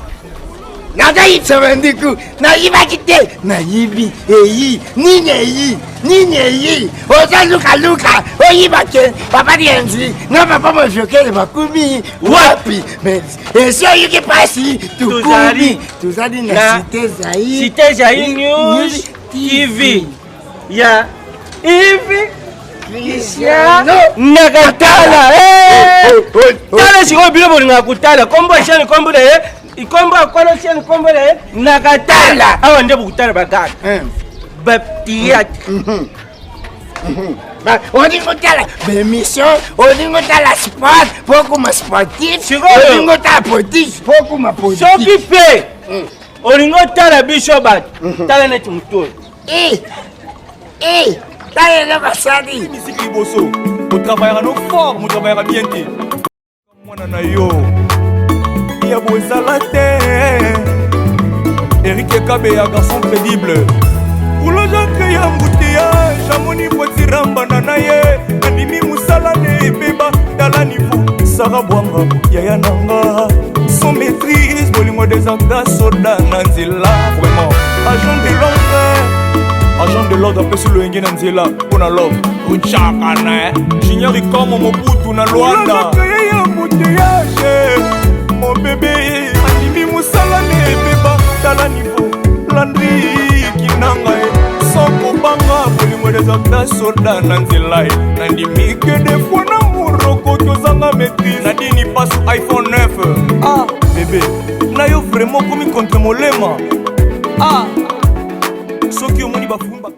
Nagayi tsabandiku nayibakite nayibi nini ozaluka oyibake papa dienzi no papa mojokele bakumi wapi mais eso yuki pasi tukumi tuzali na Cité Zahir News TV ya Yves Cristiano Nakatala. Tala siko bilo bolinga kutala kombo chaîne kombo de ikombo akola chaîne kombo de Nakatala awa nde bukutala bakaka baptiat odingo tala émission odingo tala sport poko ma sportif odingo tala politique poko ma politique soki pe olingo tala biso bat tala neti muto musique liboso on travaillera nos forts on travaillera bien te mwana na yo ya bozala te Eric Kabe ya garçon crédible pour le gens créer embouteillage amoni potiramba na ye andimi musala ne beba dans la niveau Sarah Bwanga yaya nanga sans maîtrise bolingo des acteurs soda nanzela vraiment agent de l'enfer agent de lord apesi loyenge na nzela mpo na love ochakana junior ikomo mobutu na lwanda ya muteyage mon bébé andimi mosala na ebeba tala nivo landri kinanga sokobanga bolingo ezaka soda na nzela nandimi ke defo na moroko tozanga maîtrise nadini pasu iphone 9 bébé na yo vraiment komi contre molema soki omoni bafumba